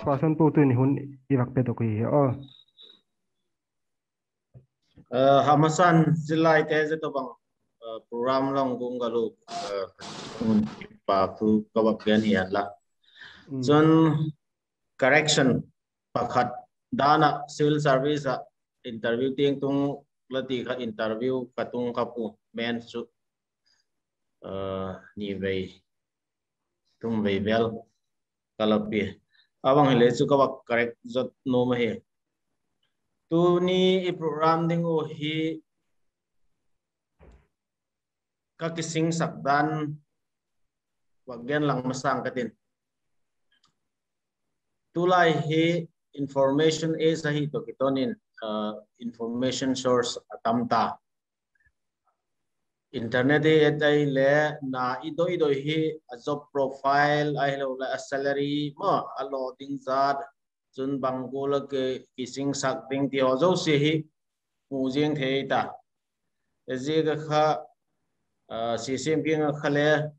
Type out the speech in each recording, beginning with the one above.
swasan tu tu ni hun iwak pe to ki o Hamasan July te je to bang program long gung galu pa tu kawak gen hian la chon correction pakhat dana civil service interview ting tung lati kha interview katung kapu men su ni vei tung vei bel kalapi awang hele chu kawak correct jot no ma he tu ni program ding o hi ka kising sakdan wagyan lang masang katin tulai hi information is hi to kitonin information source atamta internet ai le na idoi doi hi a job profile ai lo la salary ma a loading zat chun banggola ke kising sak ding ti ho zo si hi mu jeng the ta je ga kha CCM king khale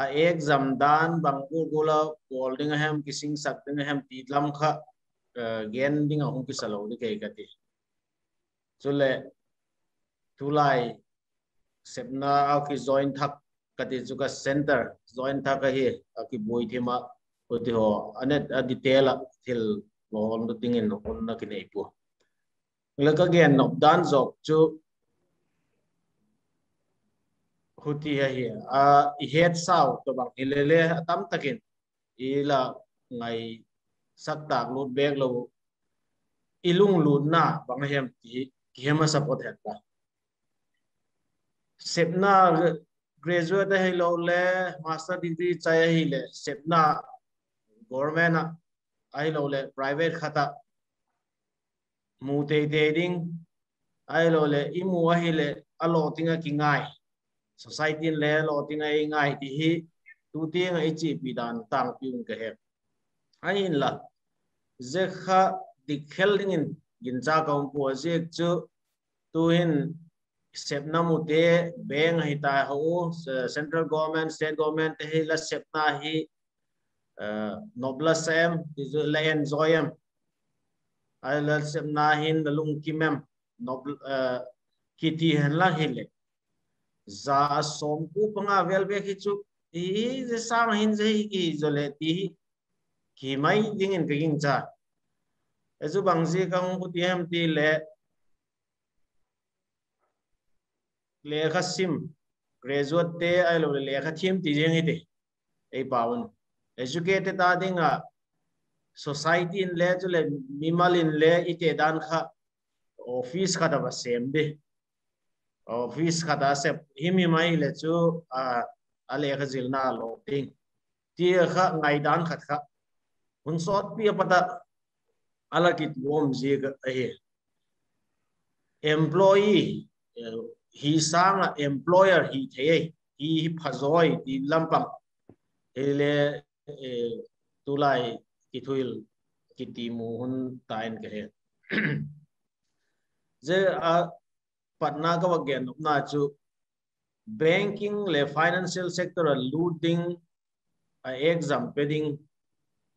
a exam dan bangku gula holding ham kissing sakting ham titlam kha gen ding ahum kisalo ni kai kati chule tulai sepna au ki join thak kati chuka center join thak hi ki boi thema oti ho anet detail thil lon tingin on na kinai pu laka gen nop dan jok chu huti hi head sao to bang hilele tam takin ila ngai sak tak lut bek lo ilung lut na bang hem ti kema support het ba sepna graduate he lo le master degree chai hi le sepna government ai lo le private khata mu te te ding ai lo le imu hi le alo tinga ki ngai society le lo tinga ai ngai ti hi tu tinga ai chi pi dan tang piung ke he ai in la je kha dikhel ding in gin cha kaum po je chu tu in sepna mu te beng hi ta ho central government state government he la sepna hi nobla sem is la enjoyem ai la sepna hin lung kimem nobl kiti hen la hele za som ku panga vel be ki chu i je sang hin je ki zole ti ki mai ding in king cha ezu bangji kang ku ti hem ti le kha sim graduate te ai lo le kha thim ti jeng ite ei pawon educated ta dinga society in le chu le mimal in le ite dan kha office kha da ba sem de office kha da se himi mai le chu a le kha zil na lo ting ti kha ngai dan khat kha hun sot pi pata ala ki lom ji ga ai employee hi sang employer hi the hi phazoi ti lampang ele tulai ki thuil ki ti mu hun tain ke he je a patna ka wagyan na chu banking le financial sector looting exam peding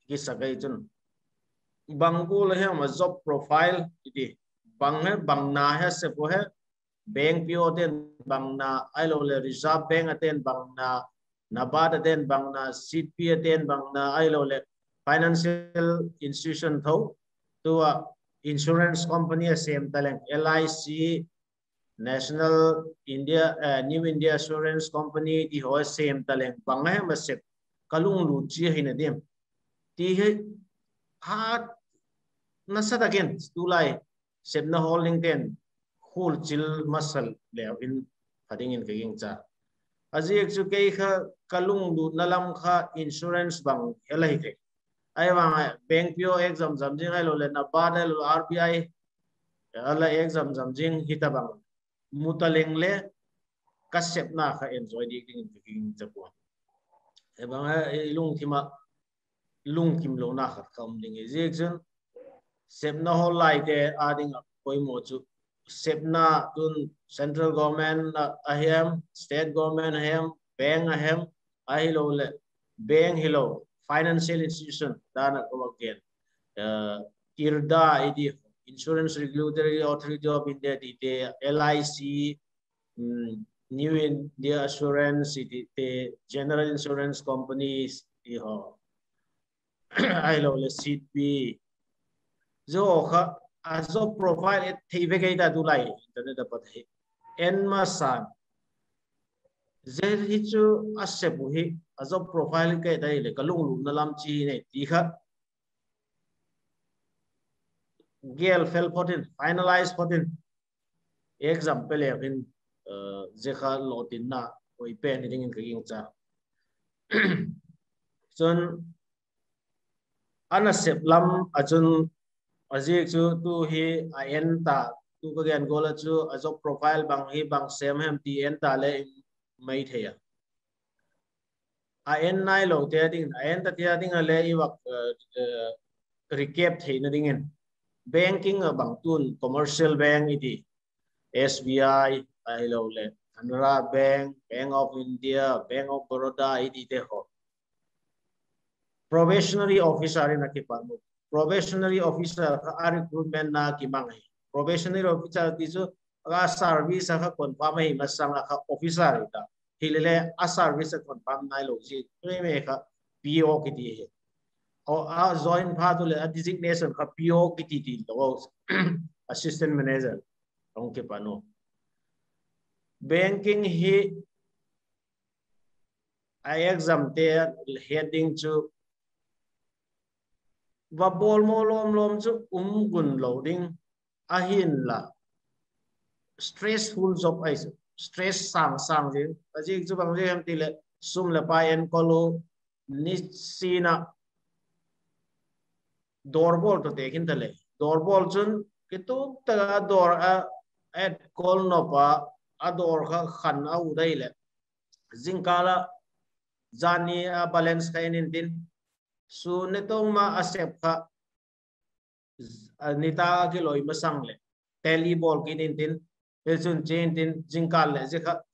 ki sakai chun bangul he ma job profile iti bang na he se po he bank pio ten bang na ai lo le reserve bank aten bang na nabad aten bang na cp aten bang na ai lo le financial institution tho to insurance company same talent LIC national india new india assurance company di ho same talent bang he ma se kalung lu chi hina dem ti he hat nasat again tulai sepna holding ten whole chill muscle le in hading in king cha aji chu ke kha kalung du nalam kha insurance bang helai the ai wang bank pio exam jam jing ai lo le na ba le RBI ala exam jam jing hita bang mutaleng le ka sepna kha enjoy di king cha po e bang lung thima lung kim lo na khat kham ding e je chun sepna hol lai te ading koi mo chu sepna tun central government ahem state government ahem bank ahem ai lo le bank hilo financial institution dana ko again IRDA idi Insurance Regulatory Authority of India the LIC New India Assurance the General Insurance Companies ho ai lo le CP zo kha azo profile thei ve kai da du lai internet da pat he en ma san zer hi chu ase bu hi azo profile kai dai le kalung lu na lam chi ne ti kha gel fel potin finalize potin example in zekha lotin na oi pen ding in king cha chon anasep lam achun ajik chu tu hi en ta tu ka gen gola chu azo profile bang hi bang sem hem ti en ta le mai theya en nai lo te ding en ta te ding le i wak recap theina ding in banking bang tun commercial bank idi SBI ai lo le Canara Bank, Bank of India, Bank of Baroda idi te ho probationary officer in akipamu probationary officer a recruitment na kimangai probationary officer tisu aga service ka confirm hi masang ka officer ita hilele a service confirm nai lo ji me ka PO kiti he o a join pha to le a designation ka PO kiti ti lo assistant manager ong ke pano banking hi I exam te heading to và bol mo lom chu gun loading ahin la stressful job ai stress sang je aji chu bang je ham ti le sum la pa en kolo nisina doorbol to tekin tale doorbol chun kitu ta door a at call no pa a door kha khan a u dai le jinkala jani a balance kain in din su netong ma accept ka nita ki loi masang le tele ball ki din chun chain din jinkal le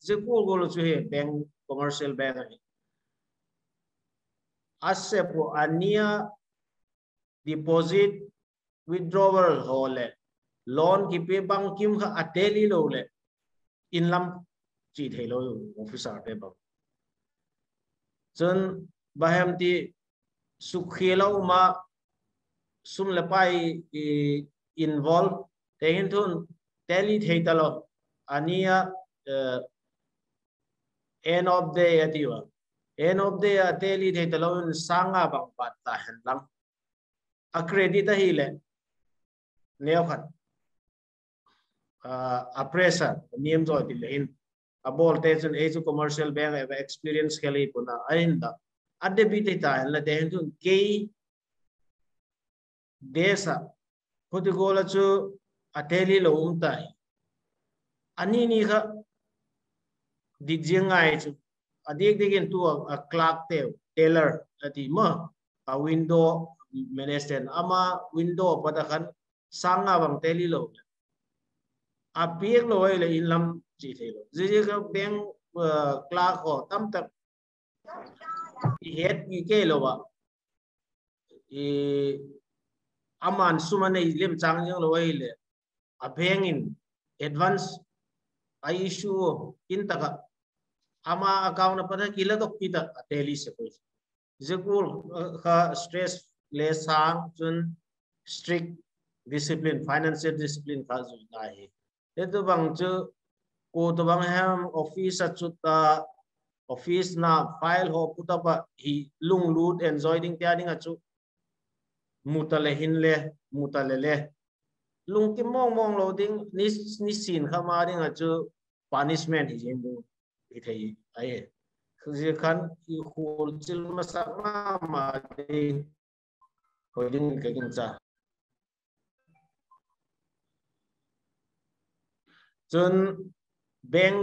je ko gol chu he bank commercial bank ani accept ania deposit withdrawal hole loan ki pe bang kim kha ateli lo le in lam chi thei lo officer pe ba chun bahem ti sukhelo ma sum le pai involve tehin thun teli theitalo ania end of day atiwa end of day teli theitalo sanga bang pat ta hanlang a credit hi le neo khat a pressure niam jo ti le in a bol te chun e chu commercial bank have experience khali puna ainda adde bi te ta la tehin thun ke desa poti gola chu ateli lo umtai ani ni kha dijengai chu adik digin tu a clock te tailor ati ma a window management ama window pada khan sanga bang teli lo a piek lo le in lam chi thelo je ka bank clock ho tam tak het ki ke lo ba aman sumane lim chang yang lo ile a in advance ai issue in taka ama account pada kila to kita teli se koi jekul ka stress le sang chun strict discipline financial discipline ka zu na he eto bang chu ko to bang ham office achuta office na file ho puta pa hi lung lut enjoying tiading achu mutale hinle mutale le lung ki mong loading ni sin khama ding achu punishment hi jeng hi thei ai khuje khan ki khol chil masak ma de holding ka king cha chun bank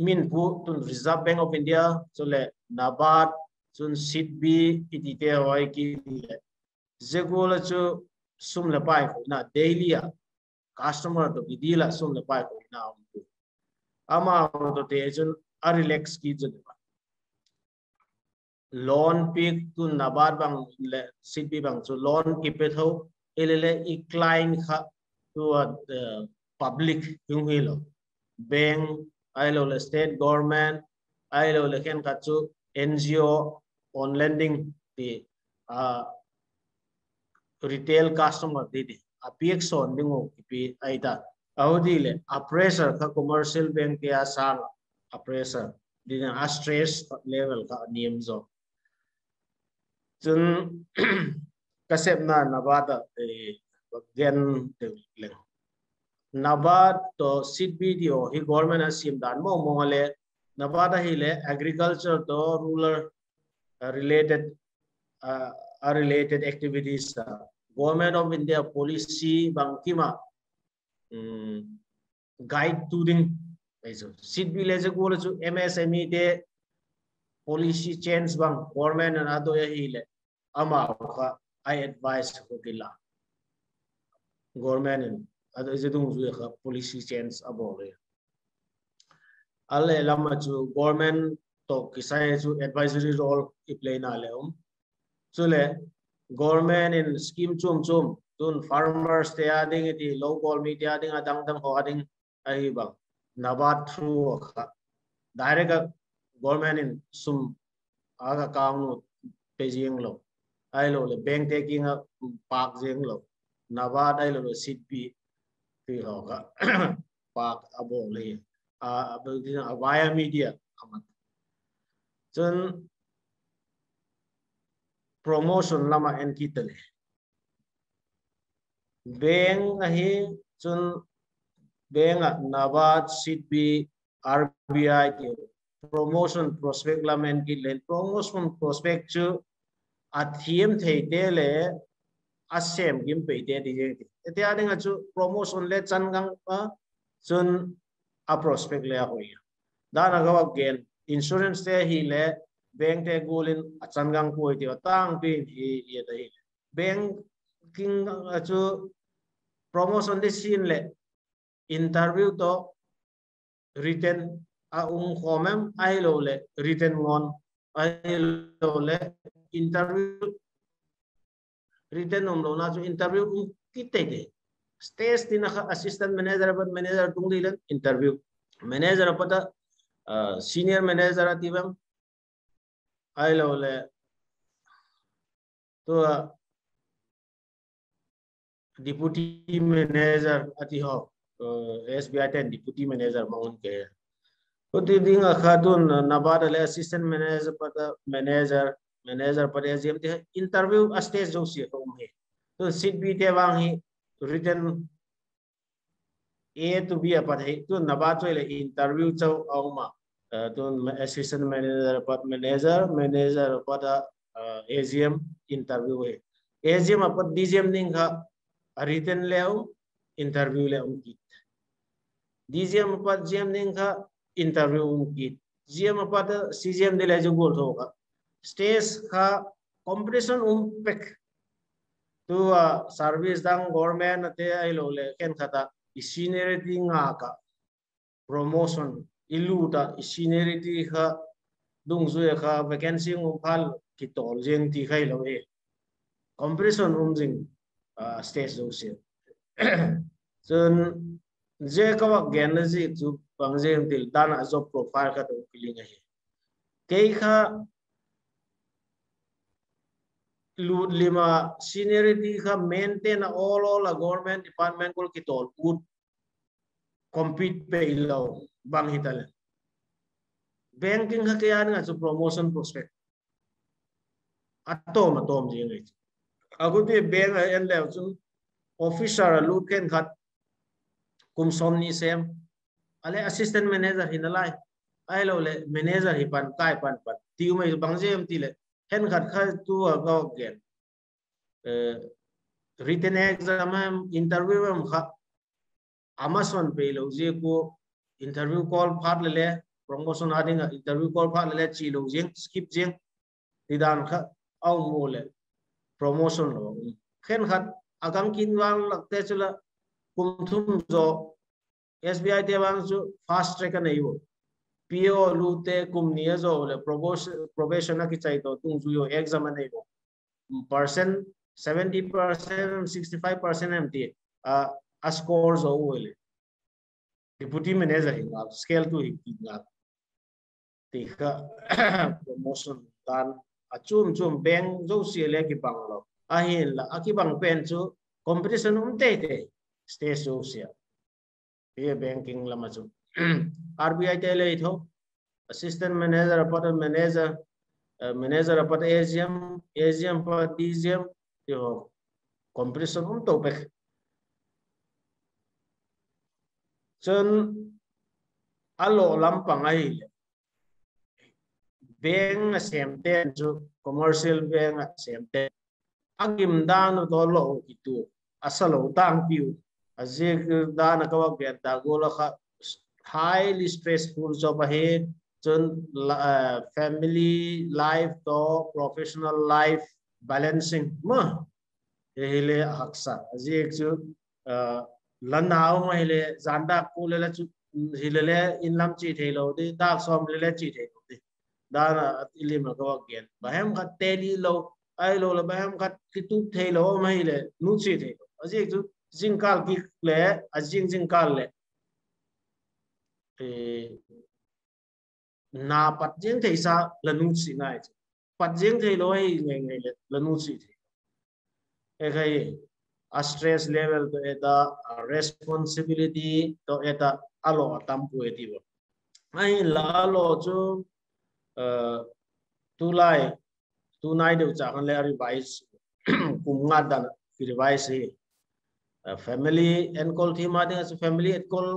min pu tun Reserve Bank of India chole NABARD chun SIDBI itite hoi ki zegola chu sum la pai ko na daily customer to bidila sum la pai ko na ama to te chun a relax ki chun loan pick tu nabat bang le city bang so loan ki pe tho elele i client kha tu public yung hilo bank ai lo le state government ai lo le ken ka chu NGO on lending ti retail customer di a px on dingo pi aita audi le a pressure ka commercial bank ya sang a pressure di na a stress level ka niam zo chun kasep na nabada gen le nabad to sit video hi government asim dan mo le nabada hi le agriculture to rural related related activities government of India policy bangkima guide to ding sit village go to MSME de policy change bang government and ado ya hile ama ka I advise ko kila government and ado jadung ju ka policy change abole alle lama ju government to kisai ju advisory role i play na le chule government in scheme chum tun farmers te ading iti local media ading adang dang ho ading ai bang nabat through direct government in sum aga kaung pejing lo ai lo le bank taking a park jing lo nabat ai lo sit pi pi ho ka park abo le via media amat chun promotion lama en kitale bank ahi chun bank nabat sit pi RBI ke promotion prospect lamen ki len promotion prospect chu athiam theite le asem gim peite di ete ading chu promotion le changang chun a prospect le hoya dana gawa gen insurance te hi le bank te golin changang ko ti tang pi hi dai banking chu promotion de sin le interview to written a khomem ai lo le written ngon ai lo le interview written lo na chu interview kite de stage din assistant manager but manager tung dilen interview manager pada senior manager atibam ai lo le to deputy manager ati ho SBI 10 deputy manager maun ke Kuti dinga khadun nabad le assistant manager pada manager pada SGM te interview stage jo si ko he to sit bi te wang hi written A to B apad he to nabad le interview chau auma to assistant manager pada SGM interview he SGM apad DGM ning kha written le interview le kit DGM apad GM ning kha interview kit GM pada CGM de le jo gol hoga stage kha competition pek to service dang government te ai lo le ken khata seniority nga ka promotion iluta seniority kha dung zue kha vacancy phal ki tol jeng ti khai lo e competition jing stage jo se chun je ka wa gen ji chu bangjem til dana job profile ka to killing he kei kha lut lima seniority kha maintain all a government department kol ki tol good compete pe ilo bang hitale banking kha kya nga chu promotion prospect atom ji ngai aguti bank en le chu officer lut ken khat kum somni sem ale assistant manager hinalai ai lo le manager hi pan kai pan tiu mai bangjem ti le hen khat kha tu ga gen written exam interview kha Amazon pe lo je ko interview call phat le promotion ading interview call phat le chi lo jing skip jing tidan kha au mo le promotion lo khen khat agang kin wang lakte chula kum thum jo SBI te wang chu fast track nei wo PO lute kumnia zo le probation ki chai to tung ju yo exam nei go percent 70% 65% empty a score zo wele deputy manager hinga scale to hinga tika promotion dan achum chum bank zo sile ki banglo ahin la akibang pen chu competition te stage zo sia ye banking lama chu RBI te le tho assistant manager apat manager manager apat AGM pa DGM yo competition to pe chen alo lampang ai bank semten chu commercial bank semten agim dan to lo itu asalo tang piu azek dan ka wa get da gola kha highly stressful job ahead chen family life to professional life balancing ma hele haksa azek chu lanaw ma hele zanda ko le chu hele in lam chi thelo de dak som le chi thelo de dana ilim ka gen bahem ka teli lo ai lo la bahem ka kitu thelo ma hele nu chi thelo azek chu jingkal ki le jingkal le na pat jing thei sa la nu chi nai pat jing thelo ai ngai le la nu chi e kai a stress level to eta responsibility to eta alo tampu etibo ai la lo chu tu lai tu nai de cha kan le revise kum nga dan revise family and call thema de family at call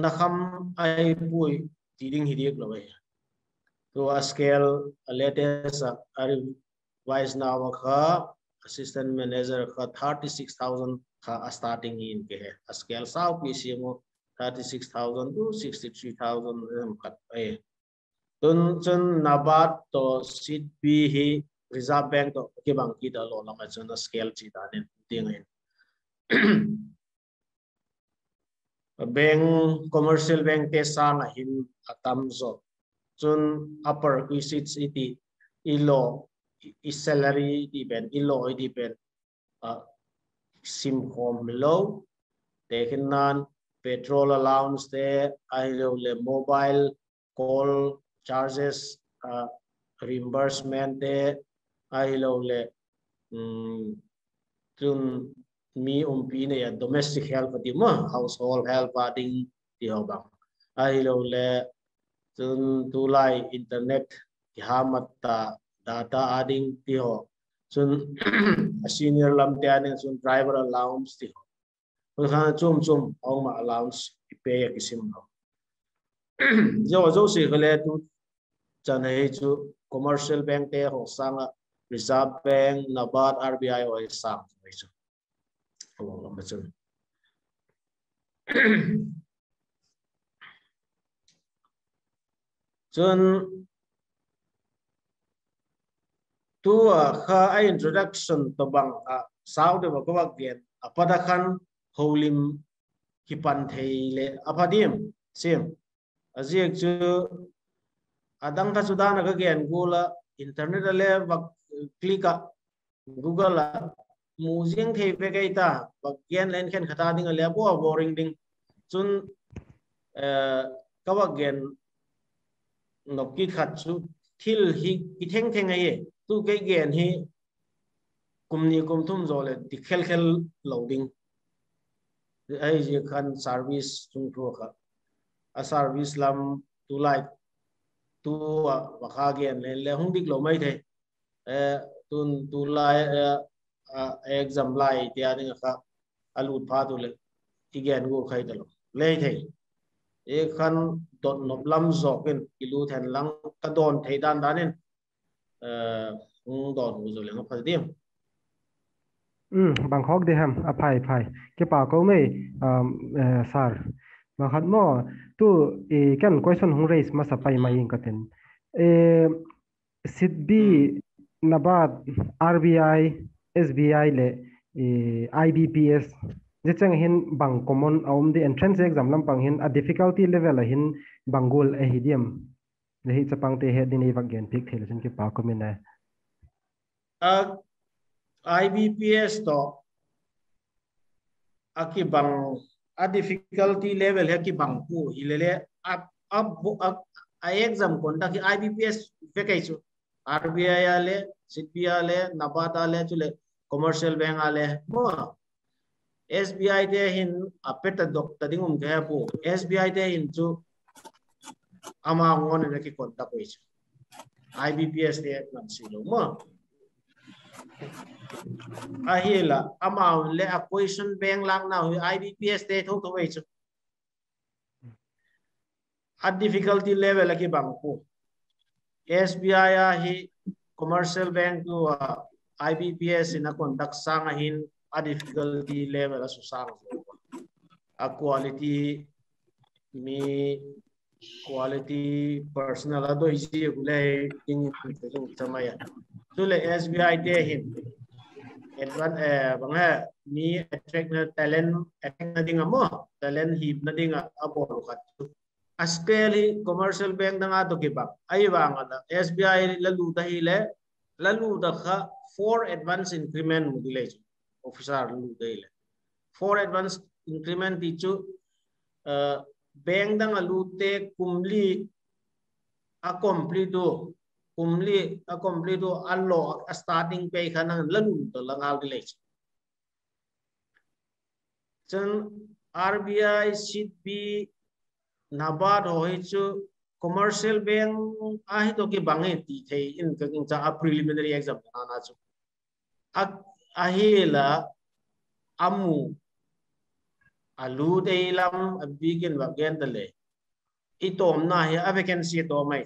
nakham ai pui tiding hidiek lo bai to a scale a latest a revise now kha assistant manager ka 36,000 ka starting in ke a scale sao PCMO 36,000 to 63,000 kat tun chun nabat to sit b hi reserve bank to ke bang ki da lo lama chun scale chi da nen ting in bank commercial bank te sang hin atam zo chun upper seats iti ilo salary di ben ilo di ben sim home low te nan petrol allowance te ilo le mobile call charges reimbursement te ilo le tun mi umpi ne ya domestic help di ma household help ading di hobang ilo le tun tulai internet ki hamata data adding ti ho chun senior lam te aning chun driver allowance ti ho kha chum ong ma allowance pe ya kisim ho jo si khale tu chan he chu commercial bank te ho sang reserve bank nabat RBI o sang chu ho ma chun chun tu kha a introduction to bang sao de ba ka gen apada khan holim hipan theile apadim sim azek chu adang ta sudana ka gen gula internet le ba klika google la muzing thei pe kai ta ba gen len khen khata ding le bo boring ding chun ka ba gen nokki khat chu thil hi ki theng ai tu cái gen hi kumni kum thum zole ti khel loading ai je khan service chung thua kha a service lam tu like tu wa kha gen le hung dik lo mai the tun tu lai exam lai ti ani kha alut pha tu le ti gen go khai ta lo le the e khan dot nop lam zokin ilu then lang ka don thei dan danin đòn của rồi là nó phải điểm Bangkok de ham phai ke pa ko mai sar ma khat mo tu e kan question hung raise ma sapai mai in katen sidbi nabat RBI SBI le IBPS je chang hin bang common aum di entrance exam lampang hin a difficulty level a hin bangul a hidiam le hi chapang te he dini wak gen pik thel chen ki pa ko min na IBPS to aki bang a difficulty level he ki bang pu hilele a exam kon ta ki IBPS ve kai chu RBI ale CBI ale NABARD ale chule commercial bank ale mo SBI te hin apeta dok tadingum ke pu SBI te hin chu ama ngon ne ki kon ta ko chu IBPS te nam si lo mo ahila amount le a question bank lang na IBPS te thok to chu a difficulty level ki bang pu SBI a hi commercial bank to IBPS in a conduct sang hin a difficulty level asu sang a quality me quality personal ado isi gule ting samaya tule SBI te hin advan bangha ni attract na talent attract na dinga mo talent hip na dinga abo kat askeli commercial bank na nga to kibak ay bang SBI lalu dahile lalu dakha 4 advance increment mo dile officer lalu dahile 4 advance increment dichu bank dang alute kumli a complete allo a starting pay khanang lalu to langal dile chen RBI should be NABARD hoi chu commercial bank ahi to ki bangai ti thei in ka king cha a preliminary exam na chu ahi la amu alu dei lam begin wa gen dale itom na hi a vacancy to mai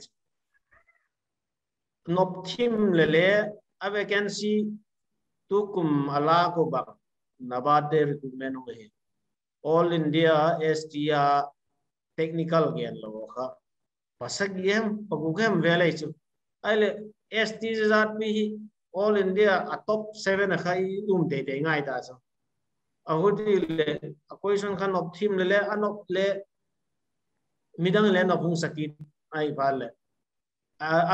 nop thim le a vacancy tu kum ala ko ba NABARD de recruitment ho all India STR technical gen lo kha pasak yem pagugem vele chu aile ST zat pi all India a top 7 khai de ngai ta so ahudi le question khan of team le anop le midang le no phung sakit ai bale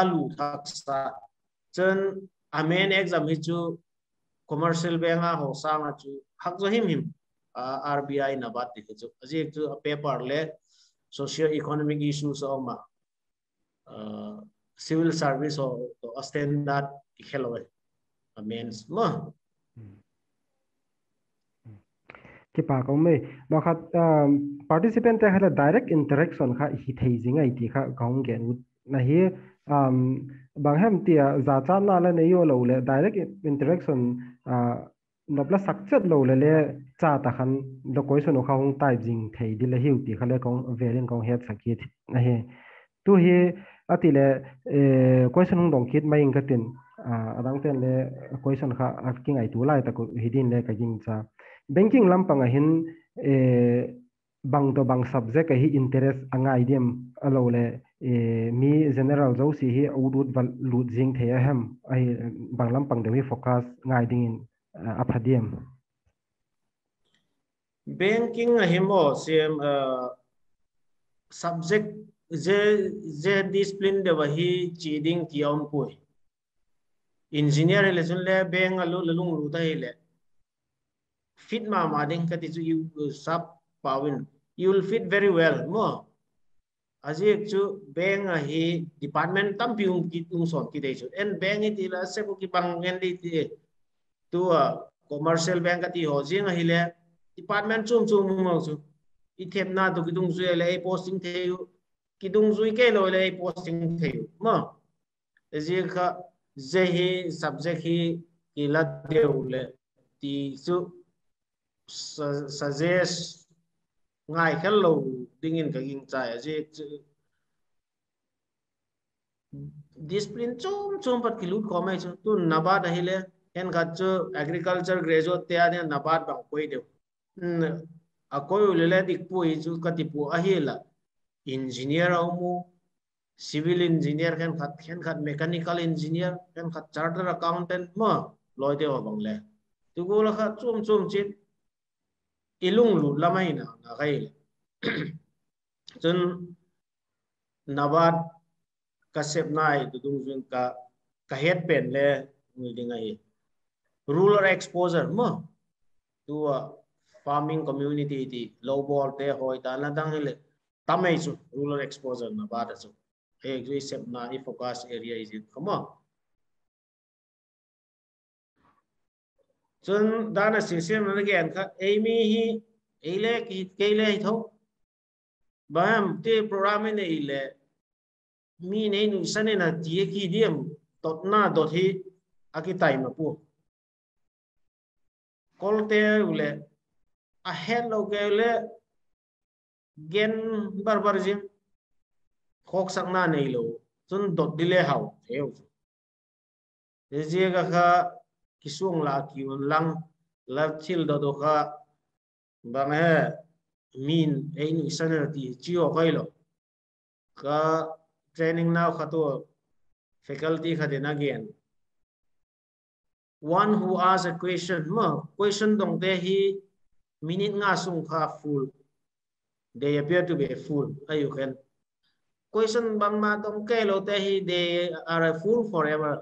alu thaksa chen amen exam hi chu commercial bank a ho sang chu hak zo him RBI NABARD de chu aje chu paper le socio-economic issues of civil service or standard hello means ma ki pa ko me ba khat participant te hala direct interaction kha hi thei jinga ti kha gaung gen na hi bang ham tia za cha na la ne yo lo le direct interaction nopla sakchet lo le cha ta khan do question kha hong type jing thei dil hiu ti khale kong variant kong het sakit na he tu hi atile question hong dong kit mai ing katin adang ten le question kha asking ai tu lai ta ko hidin le ka jing cha banking lampang hin bang to bang subject hi interest anga idem alo le mi general zo si hi udut val lut jing the ham ai bang lampang de focus ngai ding in aphadiem banking himo same subject je discipline de wahi cheating kiam poi engineer le sun le bank alu lung lu ta le fit ma ding ka ti you sub pawin you will fit very well mo aje chu bank hi department tam pium ki tung son ki de chu en bank ti la se ko ki bang en di ti tu commercial bank ka ti ho jing hi le department chum mo chu i thep na to ki dung zu le posting the yu ki dung zu ke lo le posting the yu mo aje kha je hi subject hi ki la de le ti chu suggest ngai hello dingin ka ging chai aje discipline chum pat kilut ko mai chu tu NABARD hile en khat chu agriculture graduate te ane NABARD bang koi de akoi ulele dik pui chu katipu ahila engineer aumu civil engineer kan khat mechanical engineer kan khat chartered accountant ma loi de bang le tu go la khat chum chit ilung lu lamai na kai chun nabat kasep nai tu dung jun ka head pen le ngi dingai rural exposure mo tu farming community ti low ball te hoi ta na dang le tamai chu rural exposure na ba da chu e gri sep na I focus area is it come on chun dana system na gen kha emi hi ele ki kele tho bam te program ne ile mi ne nu sane na tie ki diem tot na dot hi akitai ma pu kolte ule a hello kele gen barbar jim khok sak na nei lo chun dot dile hau theo je ga kha kisung la ki lang la thil do do kha bang he min ei ni sanati chio kai lo ka training now khato faculty khadin again one who asks a question dong te hi minute nga sung kha full they appear to be full ayu khen question bang ma tong ke lo te hi they are full forever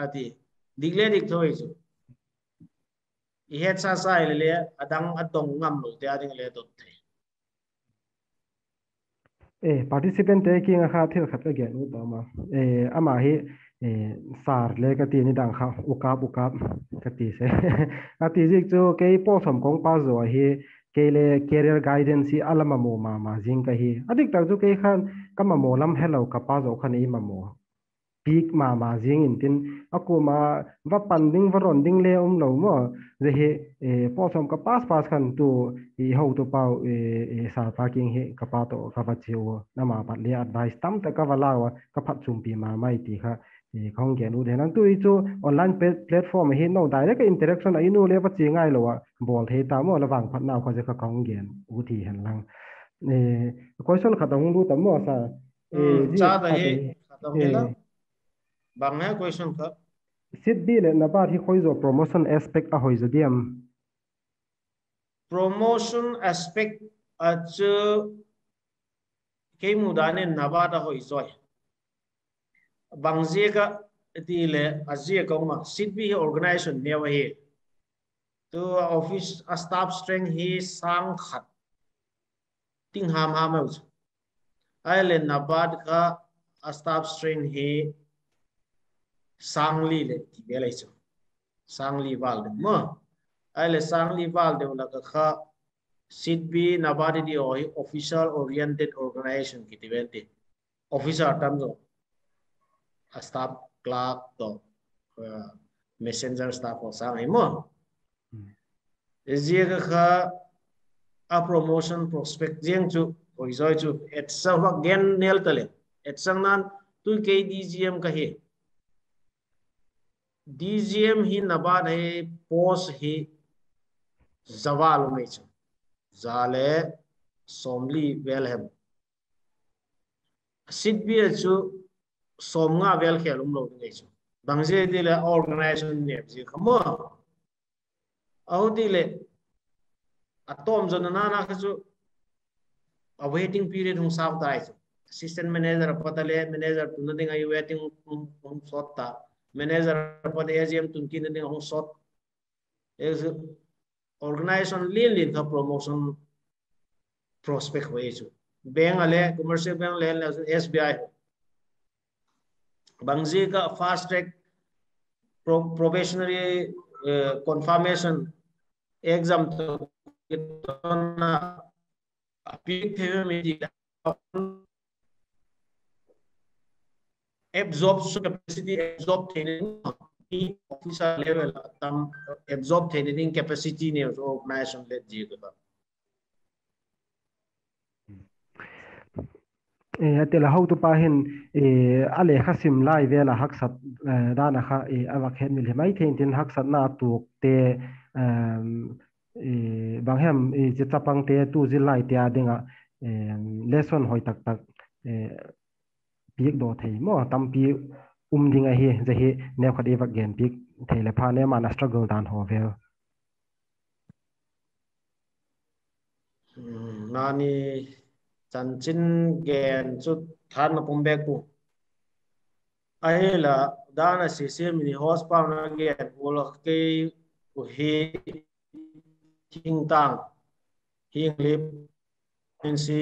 ati digle dik thoi chu I het sa sai le adang atong ngam lo te ading le dot the participant taking a kha thil khat again u ma ama hi sar le ka ti ni dang kha ukap ka ti se ka ti jik chu ke po som kong pa zo hi ke le career guidance hi alama mo ma jing ka hi adik tak chu ke khan kama mo lam hello ka pa zo khan I ma mo peak ma jing in tin aku ma va panding varon ding le lo mo je he po som ka pas khan tu I ho to pau sa parking he ka pa to ka va chiu na ma pat le advice tam ta ka wala wa ka phat chum pi ma mai ti kha khong gen u de nang tu I chu online platform he no direct interaction ai nu le va chi ngai lo wa bol the ta mo la wang phat na kho je ka khong gen u thi han lang question khatong lu tam mo sa ji cha da he khatam he la bang he question kha sit bi le na ba thi khoi zo promotion aspect a hoi zo diam promotion aspect ach ke mu da ne na ba da hoi zoi bang je ka ti le azia ko ma sit bi organization ne wa he to office staff strength he sang khat ting ham aus ai na ba ka staff strength he sangli le ti be lai chu sangli wal de mo ai le sangli wal de la kha sit bi nabadi di official oriented organization ki tivente officer tam zo staff clerk to messenger staff o sang ai mo je kha a promotion prospect jeng chu oi zoi chu et sa wa gen nel tale et sang nan tu ke DGM ka he DGM hi nabad hai post hi zawal mai chu zale somli welhem sit bi chu somnga wel khelum lo ngai chu bangje dile organization ne ji khamo au dile atom jona na chu a waiting period hung saw dai chu assistant manager patale manager tunading ai waiting hung sotta manager pad AGM tunkin ding hung sot is organization lin ka promotion prospect way chu bank ale commercial bank le SBI bangji ka fast track probationary confirmation exam to na appeal theory absorb capacity absorb training officer level tam absorb training capacity ne organization let ji ka atela how to pa hin ale khasim lai vela haksat dana kha awak hen mil mai thein tin haksat na tu te banghem je chapang te tu zil lai te adinga lesson hoi tak tak piek do thei mo tampi dinga hi je hi ne khat ewak gen piek thei le pha ne mana struggle dan ho vel nani chanchin gen chu than na pum bek pu ai là dana CCM ni horsepower na gen ula ke ku hi thing tang hing lip in si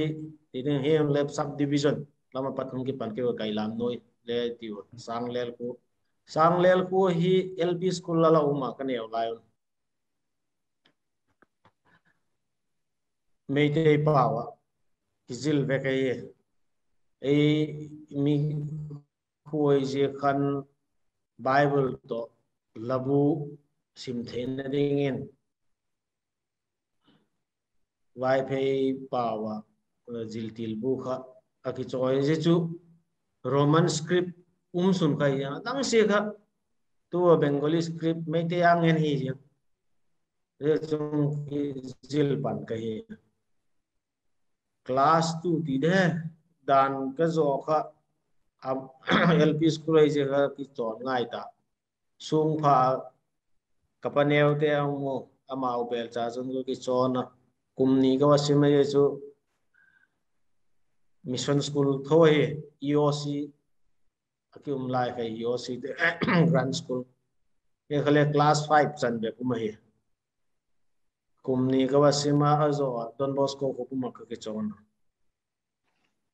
tin hing lip subdivision lama pathum ki pan ke kai lam noi le tiu sang lel ku hi LP school la uma ka ne lai meitei pawa kizil ve kai ei mi khuai je khan Bible to labu sim thein na dingin vai phei pawa jil til bu kha aki choi je chu Roman script sun kai ya dang se kha tu Bengali script mai te ang hen hi je re chung jil pan kai class 2 ti de dan ka zo kha LP school ai je kha ki chon ngai ta sung pha kapaneu te amo amau bel cha chung ki chona kumni ka wasim ye chu mission school thoi EOC akum lai ka EOC te grand school ye khale class 5 chan be kuma hi kumni ka wasima azo Don Bosco ko kuma ka ki chona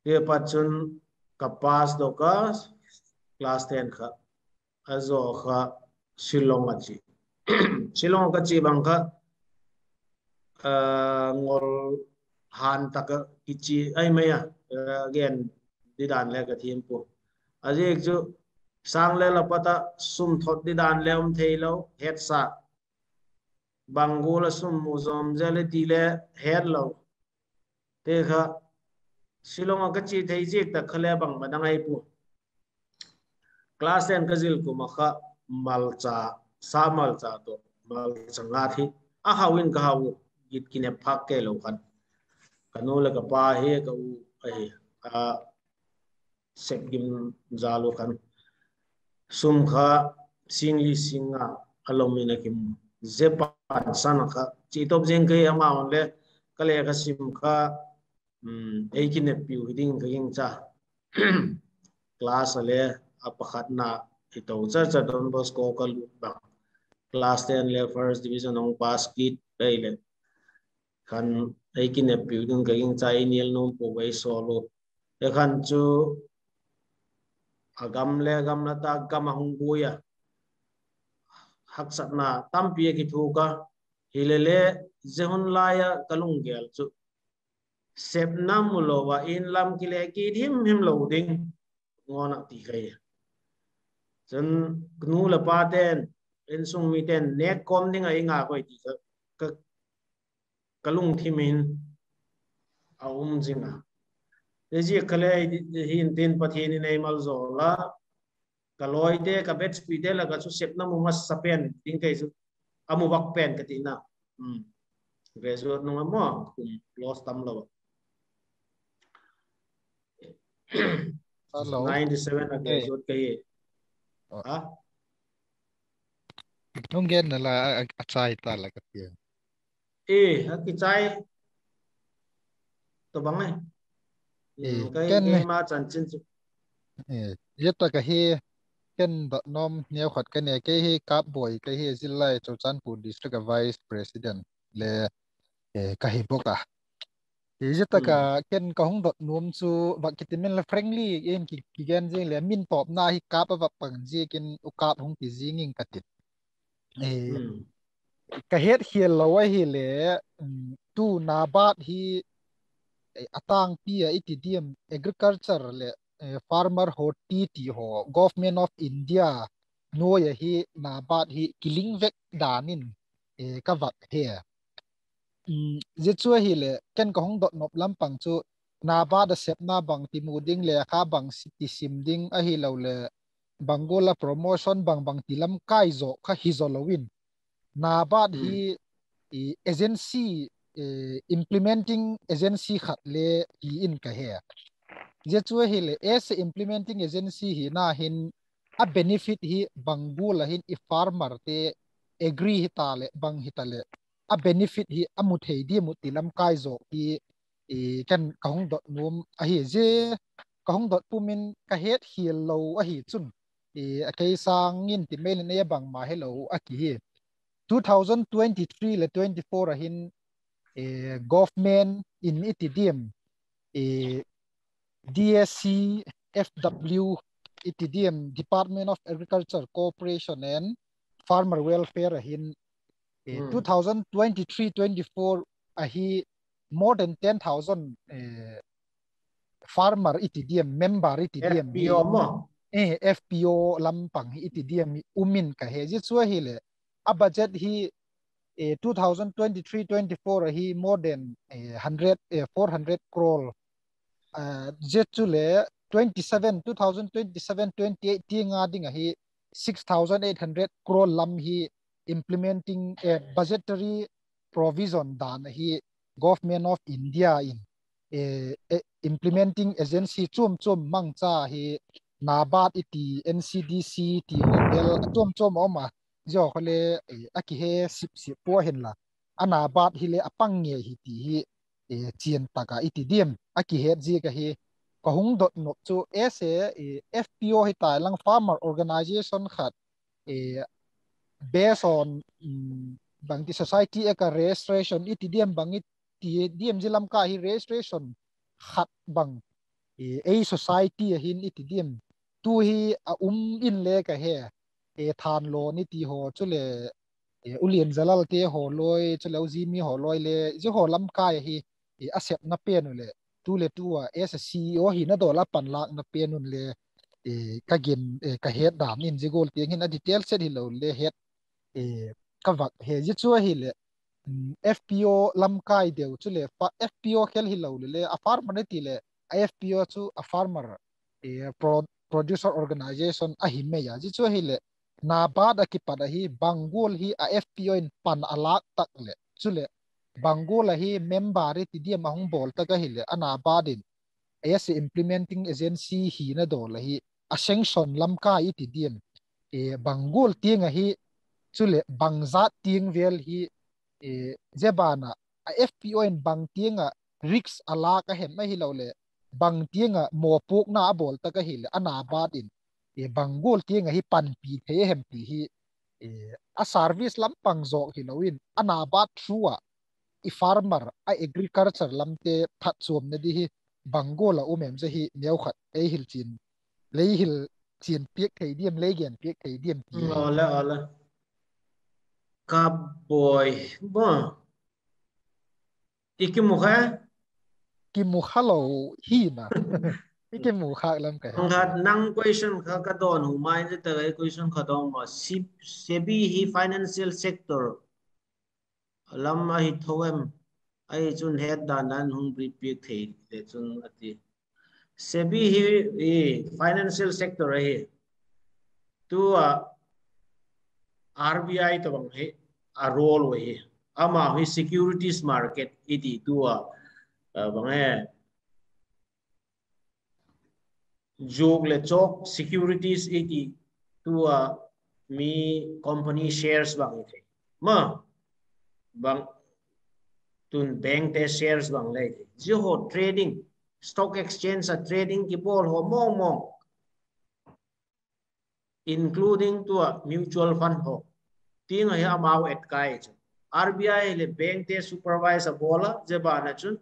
ye pachun kapas do ka class 10 kha azo kha Shillong achi Shillong ka chi bang kha ngol han tak kichi ai maya again didan le ka thim pu aje chu sang le la pata sum thot didan le thailo het sa bangula sum muzom jale tile het lo te kha Shillong ka chi thei je ta khale bang madang ai pu class 10 ka zil ku makha malcha sa malcha to mal changa thi a hawin ka hawu git kine phak ke lo khan kanula ka pa he ka u ai a sek gim zalo khan sum kha singli singa alomina kim zepan sana kha chi top jeng ke ama on le kale ka sim kha ei kine piu hiding ka ing cha class ale apakhat na ito cha Don Bosco ka ba class 10 le first division ong pass kit dai le khan ei kin piu ding ka ing chai nial nom po wai solo e khan chu agam le gam na ta gam hung buya hak sat na tam pi ki thu ka hilele zehun laya kalung gel chu sep nam lo wa in lam ki le ki him lo ding ngona ti kai chen gnu la pa ten en sung mi ten nek kom ding ai nga koi ti ka kalung thimin a jinga ji khale hin tin pathin nei mal zo la kaloi te ka bet speed la ka su sep na mu mas sapen ding kai su amu bak pen ka ti na resort no mo kum lost tam lo Hello. 97 a resort kai ha Nung gen na la achai ta la ka tia. ha ki chai to bang ai cái Ken cái ma chan chin chu yeta ka hi ken dot nom neo khat ka ne ke hi kap boy ke hi zilai Chochanpur district vice president le ka hi boka. Yeta ka ken ka hong dot nom chu ba kitimen la friendly en ki gen je le min top na hi kap ba pang je ken u kap hong ti jinging katit. Ka het hiel lawa hi le tu na bat hi atang pia itidium agriculture le farmer ho ti ho government of India no ya hi na bat hi killing vek danin ka vak he je chu hi le ken ka hong dot nop lampang chu na ba da sep na bang ti mu ding le kha bang ti sim ding a hi lo le bangola promotion bang tilam kai zo kha hi zo lowin na bat hi agency implementing agency khat le hi in ka he je chu hi le as implementing agency hi na hin a benefit hi bangula hin I farmer te agree hi ta le bang hi ta le a benefit hi amu thei di mu tilam kai zo hi kan kahong dot num a hi je kahong dot pumin ka het hi lo a hi chun a kai sang in ti mail ne bang ma hello a ki hi 2023 le 24 a hin government in itidiem DSC FW itidiem Department of Agriculture Cooperation and Farmer Welfare hin 2023-24 ahi more than 10,000 farmer itidiem member itidiem FPO mo FPO lampang itidiem umin ka he ji chu hi le a budget hi 2023-24 ahi more than 400 crore jet chu le 2027-28 tinga ding ahi 6,800 crore lam hi implementing a budgetary provision dan hi government of India in implementing agency chum mangcha hi nabat iti NCDC ti hotel chum oma jo khole aki he sip po hen la anabat hi le apang nge hi ti hi chien taka iti diem aki he ji ka hi kahung dot no chu ese FPO hi tai lang farmer organization khat based on bang the society eka registration itidiem bangit ti diem jilam ka hi registration khat bang a society hin itidiem tu hi in le ka he than lo ni ti ho chule ulien zalal te ho loi chule uzimi ho loi le ji ho lam ka hi asep na pen le tu le tu as a CEO hi na do la pan lak na pen un le ka gen ka head dam in ji gol ting hin a detail set hi lo le head ka vak he ji chu hi le FPO lam kai deu chu le FPO khel hi lo le a farmer ne ti le FPO chu a farmer producer organization a hi me ya ji chu hi le na ba da ki pada hi bangul hi a FPO in pan alak tak le chu le bangul hi member ri ti dia mahung bol ta ka hi le ana ba din as implementing agency hi na do la hi a sanction lam ka i ti diem bangul tinga hi chule bangza ting vel hi jebana a FPO in bang tinga risk ala ka hem hi lo le bang tinga mo puk na bol ta ka hi le ana ba din bangul tinga hi pan pi the hem pi hi a service lam pang zo hi loin ana ba thua i farmer a agriculture lamte phat som na di hi bangola umem je hi neu khat e hil chin le hil chin piek thei diem le gen piek thei diem ti ola ka boy bo ikimukha ki mu khalo hi na ki mu kha lam ka anghat nang question kha ka don hu mai je ta question kha dong ma sebi hi financial sector lam a hi thoem ai chun head dan dan hung pri piek thei le chun ati sebi hi financial sector hi tu RBI to bang he a role we ama hi securities market iti tu bang he jog le chok securities iti tu mi company shares bang the ma bang tun bank te shares bang le ji ho trading stock exchange a trading ki bol ho mong including to mutual fund ho ting hi amao et kai RBI le bank te supervise a bola je ba na chun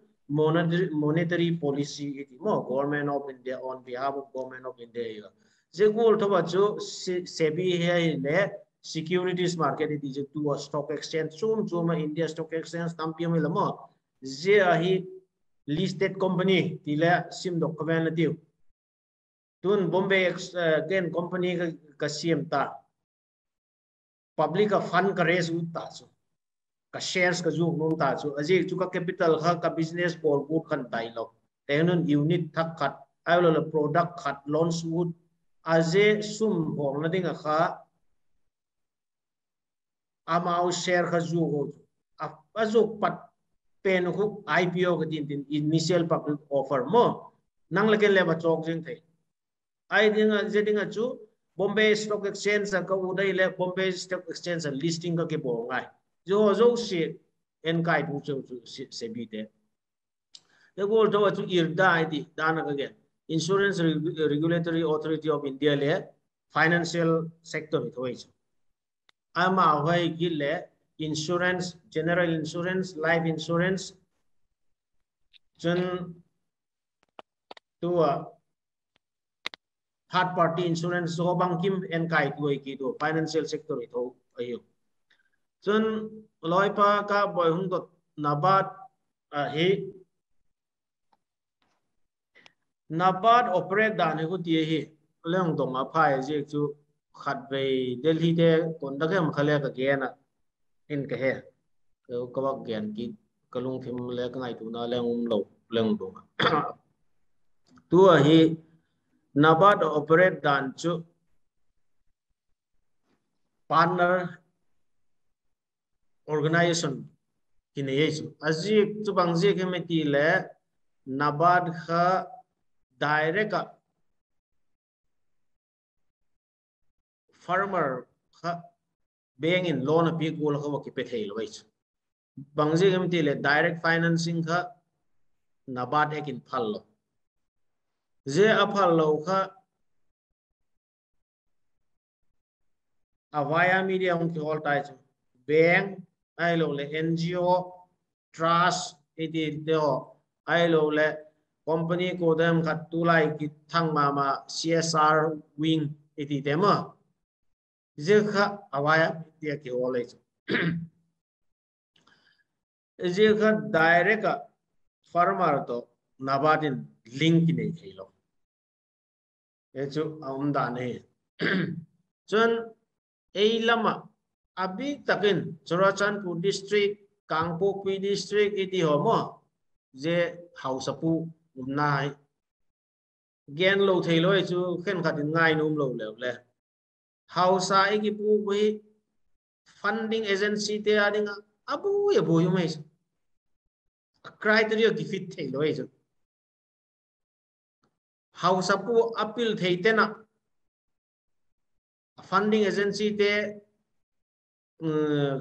monetary policy iti mo government of India on behalf of government of India je gol thoba chu sebi he le securities market iti je tu stock exchange chum India stock exchange tampi me lamo je hi listed company tila sim document tiu tun Bombay again company ka sim ta public fund ka raise ut ta chu ka shares ka ju nom ta chu aje chu ka capital ka business por good kan tai lo tenon unit thak khat ai lo product khat launch wood aje sum hong na ding kha amao share ka ju ho ajo pat pen khu IPO ka din initial public offer mo nang la ken le ba chok jing thai ai dinga je dinga chu Bombay Stock Exchange ka udai le Bombay Stock Exchange listing ka ke bo ngai jo si en kai tu chu se bi te the go to chu irda id dana ka Insurance Regulatory Authority of India le financial sector thoi ama hoi gile insurance general insurance life insurance chun to third party insurance so bankim en kai tuai ki to financial sector tho ayo chun loipa ka boy hung to nabat he nabat operate dan he ko tie he leng dong a phai je chu khat be Delhi te kon da kem khale ka ge na in ka he ko ba gen ki kalung thim le ka ngai tu na leng lo leng dong tu he nabat operate dan chu partner organization kine yesu aji chu bangje ke meti le nabad kha direct farmer kha bank in loan api gol kha ki pe thei lo wais bangje ke meti le direct financing kha nabad ekin phal lo je aphal lo kha avaya media on ki all tai bank ai lo le NGO trust iti deo ai lo le company ko dem khat tu lai ki thang ma CSR wing iti demo je kha awaya dia ki ole je kha direct farmer to nabadin link nei thilo echu aumda ne chun ei lama abi takin Churachandpur district Kangpokpi district iti homo je hausapu umnai gen lo thailoi chu khen khatin ngai num lo le hausa igi pu bui funding agency te adinga abu ye boyu mai criteria ki fit thailoi chu hausapu appeal theitena funding agency te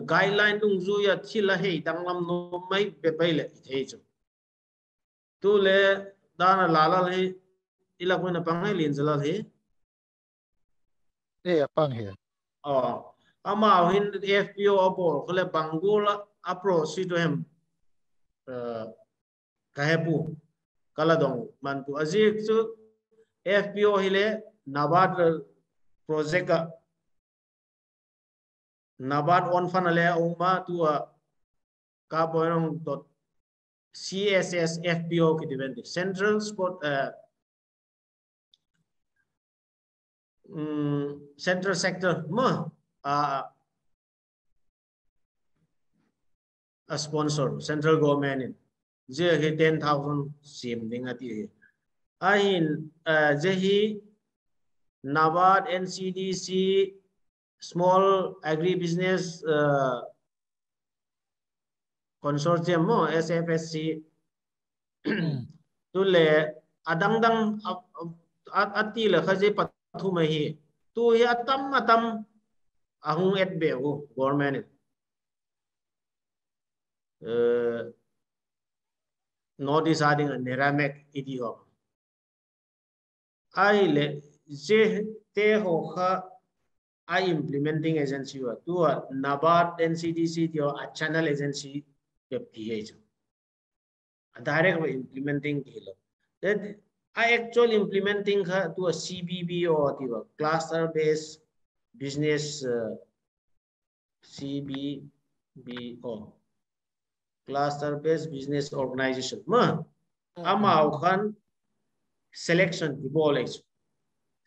guideline dung zu ya thila hei danglam no mai be baile thei chu tu le dana lala le ila ko na pangai lin jala the apang he ama hin FPO apor khole bangola apro sidhem kahepu kala dong mantu azik chu FPO hile nabad project nabad on fanale uma tu ka boyong dot CSS FPO ki event central sport central sector ma a sponsor central government in je he 10,000 sim ding ati ahin je hi nabad NCDC small agri business consortium mo SFSC tu le adang dang ati le khaje pathu mai hi tu hi atam ahung et be government notice ading neramek idi ho ai le je te ho kha I implementing agency wa tu nabad NCDC dio a channel agency ke PH a direct implementing kilo that I actually implementing kha tu a CBB or dio cluster based business CBBO cluster based business organization ma ama khan selection bolage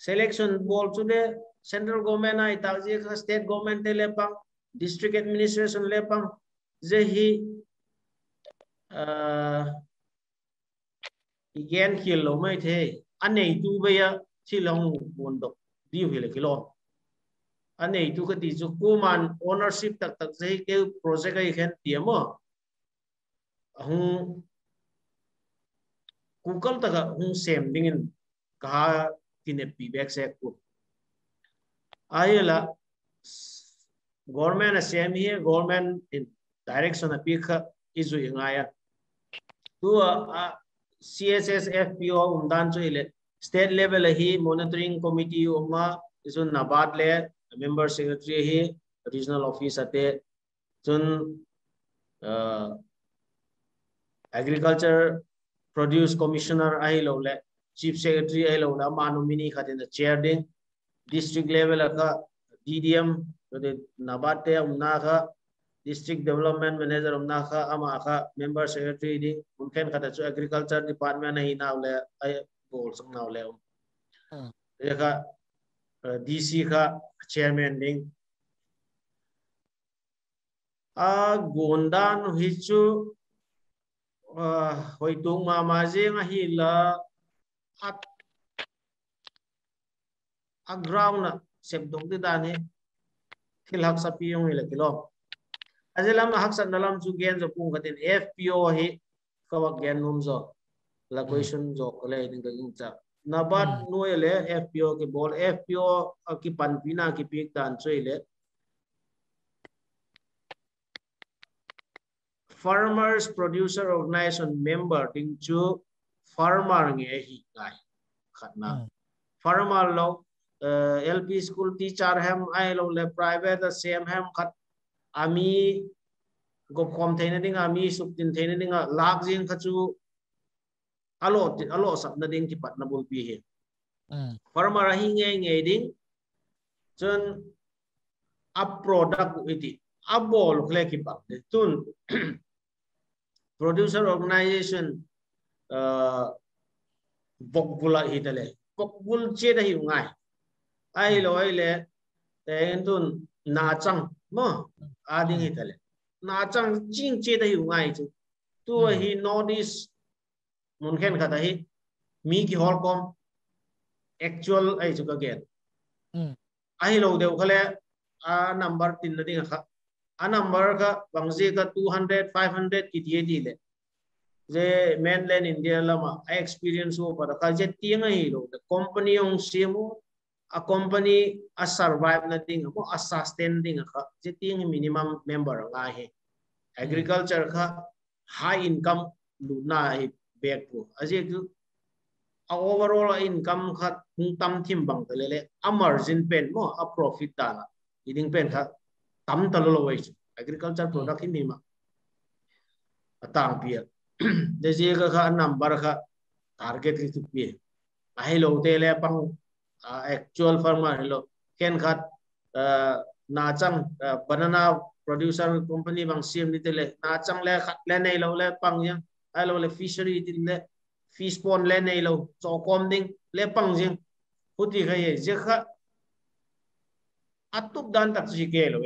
selection bol today central government ai taji state government te lepang district administration lepang je hi igen khil lo mai the anei tu beya chilong bondo di hile kilo anei tu khati chu kuman ownership tak je ke project ai khen tiamo hung google taka hung sem dingin ka tine feedback se ku ayela government same here government in direction a pick isu ingaya tu CSS FPO dan chu ile state level hi monitoring committee uma isu NABARD le member secretary hi regional office ate chun agriculture produce commissioner ai lo le chief secretary ai lo la manu mini khatin the chair ding district level ka DDM the NABARD te umna kha district development manager umna kha ama kha member secretary ding unken khata chu agriculture department hi naw le ai bol sang naw le kha DC kha chairman ding gondan hi chu hoi tung ma je nga hi la ground na sep dong ti dan hi khil hak sa pi yong ile kilo azelam hak san dalam chu gen zo pung katin FPO hi kawak gen num zo la question zo kole ding ka ing cha NABARD noile FPO ke bol FPO ki pan pina ki pik dan choile farmers producer organization member ding chu farmer nge hi ngai khatna farmer lo LP school teacher ham ai lo le private same ham khat ami gop khom theina ding ami suk tin theina ding lak jing khachu alo sap na ding ki pat na bol pi he farmer hi nge ding chun a product iti abol khle ki pak de tun producer organization bokbula hitale bokbul che da hi ngai ai lo ai le ten tun na chang mo ading hitale na chang jing che da hi ngai chu tu hi notice mun khen khata hi mi ki hol kom actual ai chu ka gen ai lo de khale a number tin na ding kha a number ka bangje ka 200 500 ki die di le je mainland India lama experience ho para ka je tiang hi lo the company ong simu a company a survive na ding mo a sustain ding ka je tiang minimum member nga he agriculture ka high income lu na hi back po aje ku overall income ka tam thim bang le a margin pen mo a profit ta na iding pen ka tam talo lo wai agriculture product hi ma atang pia de je ka number ka target ki pi ai lo te le pang actual farmer lo ken khat na chang banana producer company bang sim ni te le na chang le khat le nei lo le pang yang ai lo le fishery tin le fish pond le nei lo cho kom ding le pang jing huti kha ye je kha atup dan tak chi ke lo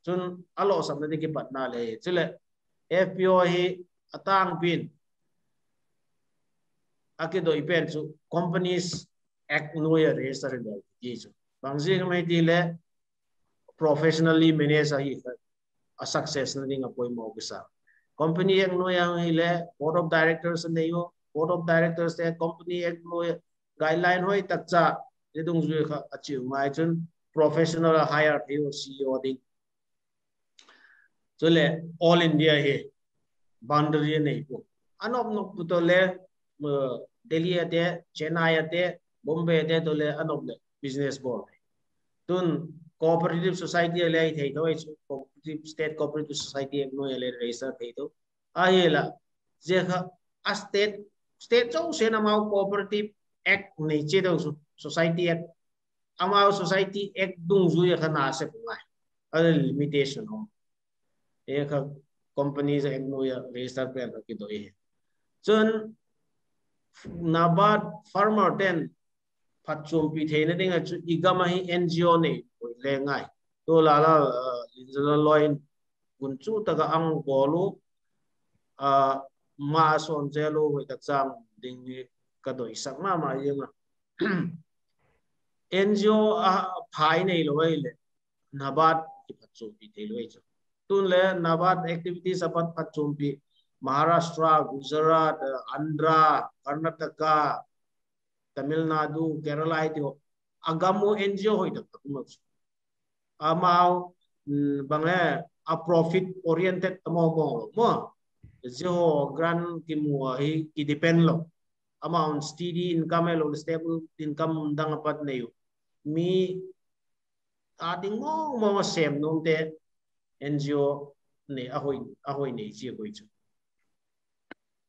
chun alo sam na ki pat na le chule FPO hi atang pin akido ipen chu companies act noya register in the chu bangje mai ti le professionally manage hi a success na ding apoi mo bisa company act noya hi le board of directors ne yo board of directors te company act noya guideline hoi tak cha redung ju kha achieve mai chun professional hire theo CEO ding chule all India he boundary nei ko anop nok to le Delhi ate Chennai ate Bombay ate to le anop le business board tun cooperative society le thei to cooperative state cooperative society no le register thei to ayela je kha a state cho se na mau cooperative act nei che do society act amao society act dung ju ya khana se ngai a limitation ho e kha companies act no ya register pe ki do e chun NABARD farmer ten phatchum pi theina dinga chu igama hi NGO ne le ngai to la loin gun chu taga ang bolu ma son jelo we ta chang ding ka doi sak ma yenga NGO phai nei lo le NABARD ki phatchum pi thei lo chu tun le NABARD activities apat phatchum pi Maharashtra, Gujarat, Andhra, Karnataka, Tamil Nadu, Kerala itu agamu NGO hoi tak takumak. Amau bangla a profit oriented mo zero grant ki mua hi ki depend lo amount steady income lo stable income dang pat ne yu mi ading mo sem nong te NGO ne ahoi ne chi ko chu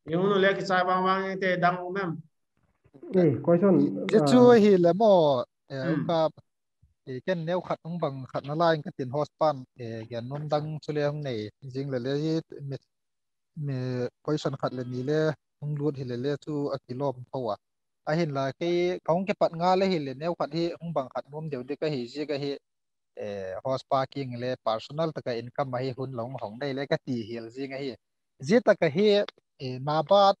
yung no le ki sa bang te dang mem question cái chú hi là mò ông ka cái nêu khát ông bằng khát nó lại cái tiền hospan cái nôm đăng cho lên này riêng là lấy me question khát là ní le ông luôn hi le chú akilom thua à hiện là cái công cái bạn nga le hi le nêu khát hi ông bằng khát nôm đều đi cái hi gì cái hi horse parking le personal ta cái income hi hun long hong đây le cái ti hi gì cái hi gì ta cái hi na ba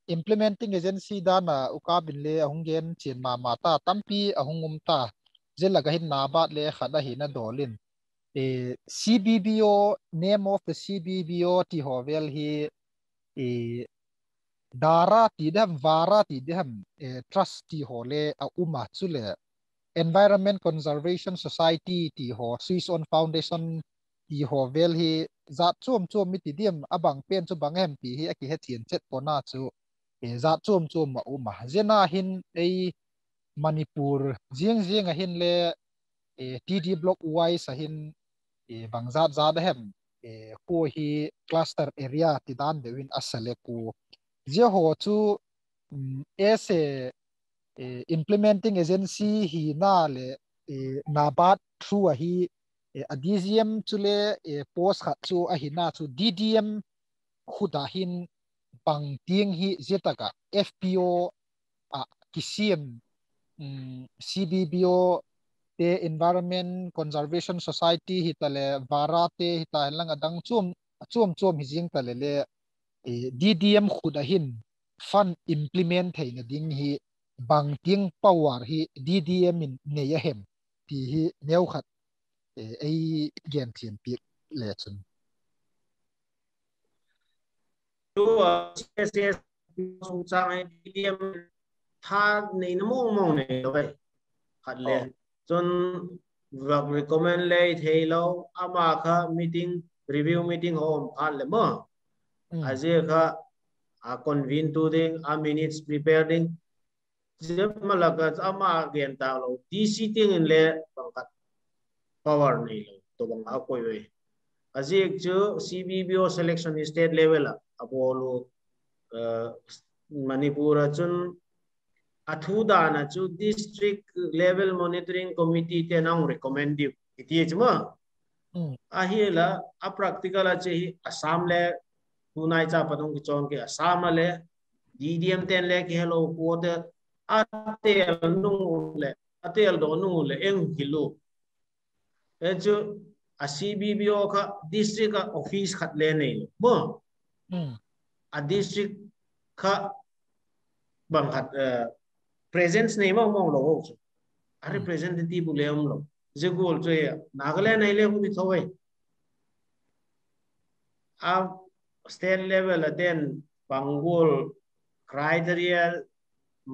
implementing agency dana ukabin le ahung gen chin mata tampi ahungum ta jela ga hin nabat le khada hina dolin CBBO name of the CBBO ti hovel hi dara ti dam vara ti dam trust ti hole a uma chule Environment Conservation Society ti ho Swiss on Foundation ti hovel hi za chum mi ti dim abang pen chu bangem pi hi aki he chin chet pona chu za chum ma uma zena hin Manipur jiang a hin le TD block wise a hin bangzat za da hem ko hi cluster area ti dan de win asale ku je ho chu as a implementing agency hi na le nabat through a hi a DGM chule post khat chu a hi na chu DDM khuda hin bang tieng hi zetaka FPO a kisiem CBBO te Environment Conservation Society hitale vara te hita lang adang chum hijing tale le DDM khuda hin fund implement theina ding hi bang ting power hi DDM in ne ya hem ti hi neu khat ai gen thiam pi le chun tu CSS sung sang DDM tha nei na mong nei vậy khát le chun vak recommend le thei lo ama kha meeting review meeting home khát le mo aje kha a convene to ding a minutes preparing je malaka ama gen ta lo DC ting in le bangkat power nei lo to bang a koi we aje chu CBBO selection state level apolo Manipur chun athuda na chu district level monitoring committee te nang recommend you iti chuma ahila a practical a che Assam le tunai cha padong ki chon ke Assam le DDM ten le ki hello ko te atel do nu le eng hilu e chu a CBBO kha district office khat le nei mo a district kha bang khat presence nei mong lo ho a representative le lo je gol che Nagaland nei le hu thoi a state level then bangol criteria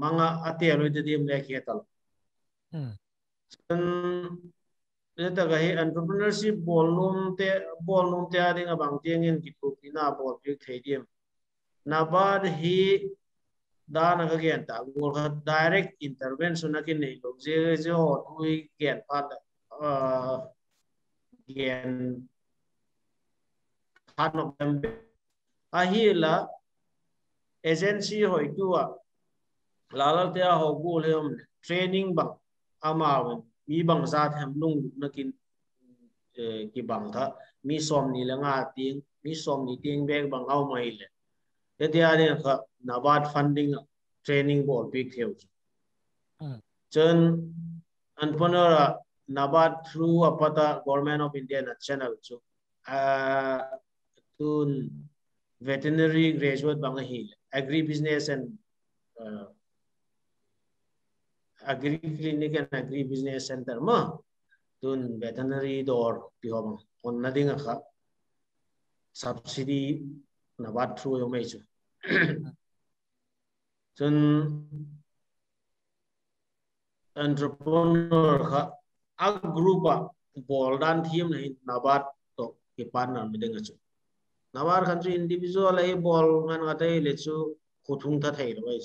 manga atelo de dim le ketal ta ga he entrepreneurship bolnum te ading abang tiengin kitu ina bol pi theidim na bad hi dana ka gen ta gol ka direct intervention na kin nei lo je ho tui gen phat gen phat no a hi la agency hoi tua lalal te ho gol he training bang ama mi bang za tham lung na kin ki bang tha mi som ni la nga ting mi som ni ting bek bang au mai le te dia ne kha nabat funding training bol big theo chen entrepreneur nabat through apata government of India na channel chu tun veterinary graduate bang hi agri business and agri clinic and agri business center ma tun veterinary door ti hom on nading kha subsidy nabat through yo mai chu chun entrepreneur kha a group a bol dan thim nei nabat to ki partner mi ding chu nawar khan chu individual ai ball ngan ga dai le chu khuthung tha thai lo wai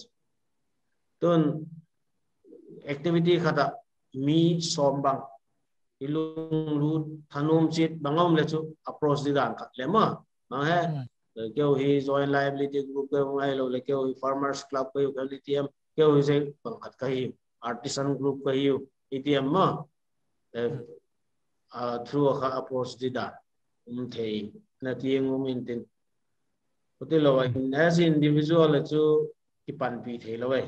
ton activity khata mi sombang ilung lu thanom chit bangom le chu approach di dan ka le ma he kêu hi joint liability group ke ngai lo le kêu farmers club ke ka lithium kêu hi se bang khat ka hi artisan group ka hi etm ma through a approach di da thei na tieng tin hotel lo as individual chu ki pan pi thei lo wai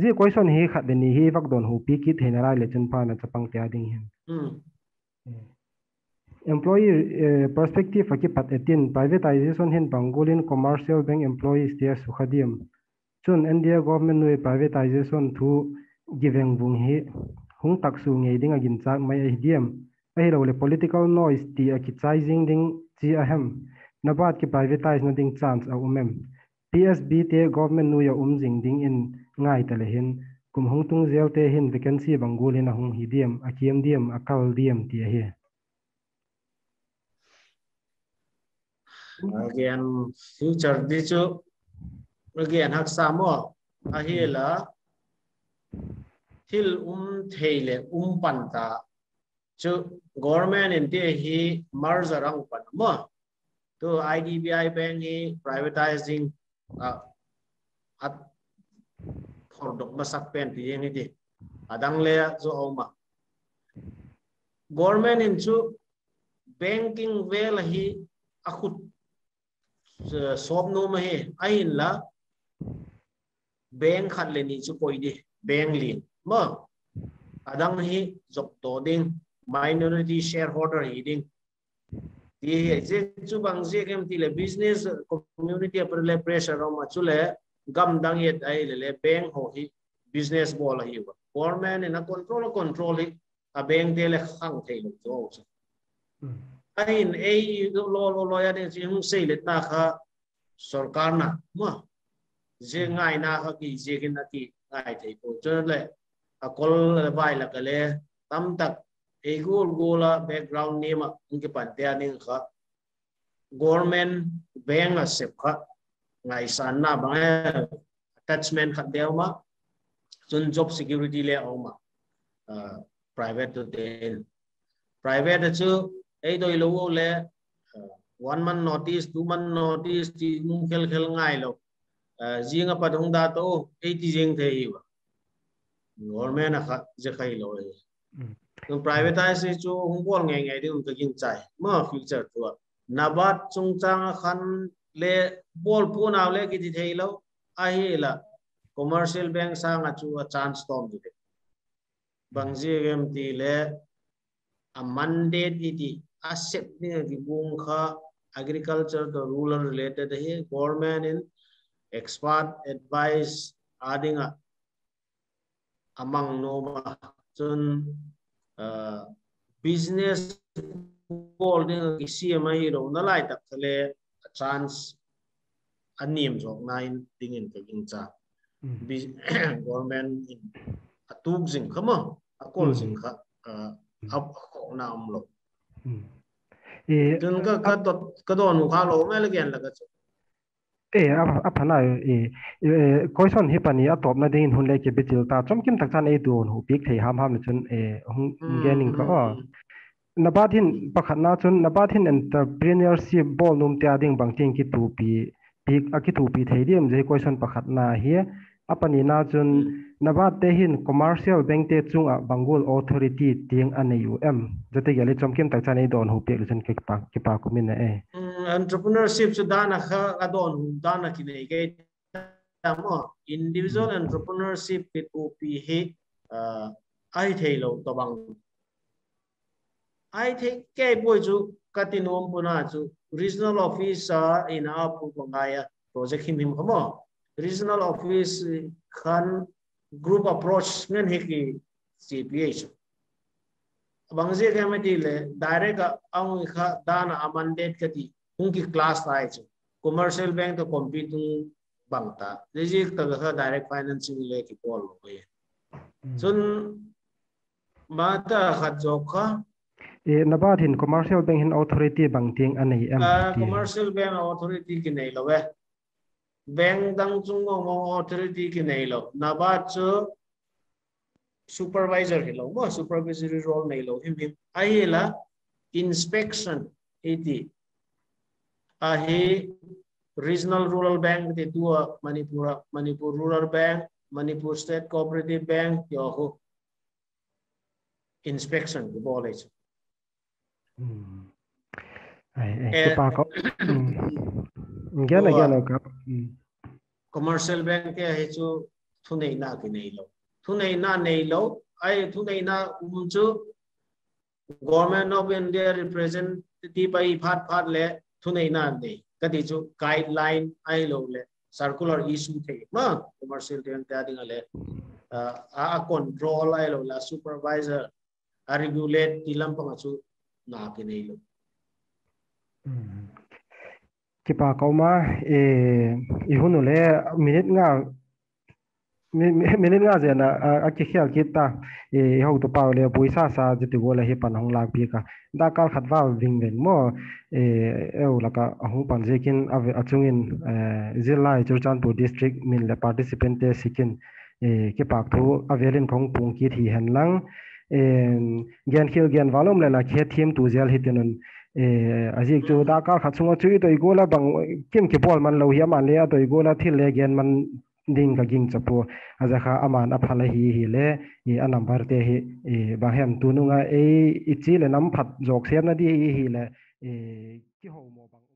ji question hi khat ni hi vak don hu pi ki thena rai le chen pa na chapang tia ding hin employee perspective ki pat etin privatization hin bangolin commercial bank employees tia sukhadiam chun India government noi privatization thu giving bung hi hung tak su ngei ding agin chak mai a hidiam ai lo le political noise ti a ki chizing ding chi ahem nabat ki privatize na ding chance a umem PSB te government noi a jing ding in ngai tale hin kum hung tung zel te hin vacancy bangolin a hung hidiam a kiam diam a kal diam ti a hi again future di chu again hak samo ahila thil theile panta chu government in te hi merger ang pan mo to IDBI bank hi privatizing at thordok masak pen ti ni di adang le zo oma government in chu banking vel hi akhut sob no ma he ain la bank khat le ni chu koi di bank lin ma adang hi jok to ding minority shareholder hi ding ti je chu bang je kem ti le business community per le pressure ma chu le gam dang yet ai le bank ho hi business bol hi wa government in a control hi a bank de le khang thei lo zo ain ei lo ya de ji hung sei le ta kha sarkar na ma je ngai na kha ki je kin na ki ngai thei ko cho le a kol vai la ka le tam tak ei gola background ne ma inge pan te aning kha government bank a sep kha ngai san na ba attachment kha deu ma chun job security le au ma private to den private chu ei doi lo le 1 month notice 2 month notice ti mung khel ngai lo jinga padong da to ei ti jeng thei wa government a kha je khai lo e privatize chu hung bol ngai ding ka king chai ma future to nabat chung chang khan le bol pu naw le ki ti thei lo a hi la commercial bank sang a chu a chance tom di bangji gem ti le a mandate iti asset ni ki bung kha agriculture to rural related he government in expert advice adding among no chun business holding ki CMI ro na lai tak le chance anim jok nine ding in taking cha government in atuk jing khama akol jing kha up na amlo tun ka don kha lo me again la ka apana question hi pani atop na ding hun le ke bitil ta chom kim tak chan e don hu pik thei ham chun hung gening ka nabathin pakhat na chun nabathin entrepreneurship bol num te ading bangting ki tu pi pik aki tu pi thei dim je question pakhat na hi apani na chun nabat te hin commercial bank te chunga bangul authority ting anum jate gele chom kim tak chan e don hu pik chun ki pa kumin na entrepreneurship chu dana kha adon dana ki nei ke tamo individual entrepreneurship ke to pi he ai thei lo to bang ai thei ke boy chu katinom puna chu regional officer in a pungaya project him khamo regional office khan group approach ngen he ki CPH bangje ke mati le direct ang kha dana amended kati unki class ai chu commercial bank to compete bangta leji ta kha direct financing le ki pol ho ye chun mata kha jokha nabat hin commercial bank hin authority bang tiang anei em ti commercial bank authority ki nei lo we bank dang chung mo authority ki nei lo nabat chu supervisor hi lo mo supervisory role nei lo him ai la inspection iti ahi regional rural bank te tua manipur rural bank manipur state cooperative bank yo ho inspection ki college ai ke pa ko again ka commercial bank ke he chu thunei na ki nei lo thunei na nei lo ai thunei na chu government of India representative ai phat le thunei na nei kadi chu guideline ai lo le circular issue the ma commercial bank ta ding le a control ai lo la supervisor a regulate tilam pa chu na ki nei lo ki pa ko ma i hunu le minute nga jena a ki khel kita ho to pa le puisa sa jiti gola hi pan hong lak pi ka da kal khatwa wing wen mo laka hong pan jekin ave achungin zilai churchanpur district min le participant te sikin ki pak thu avelin khong pung ki thi han lang gen khil gen walom le la khe thim tu zel hitinun azik chu da kal khatsunga chui to igola bang kim ki bol man lo hi man le to igola thil le gen man ding ka ging chapu ajakha aman aphala hi le a number te hi ba hem tununga ichi le nam phat jok sem na di hi le ki ho mo bang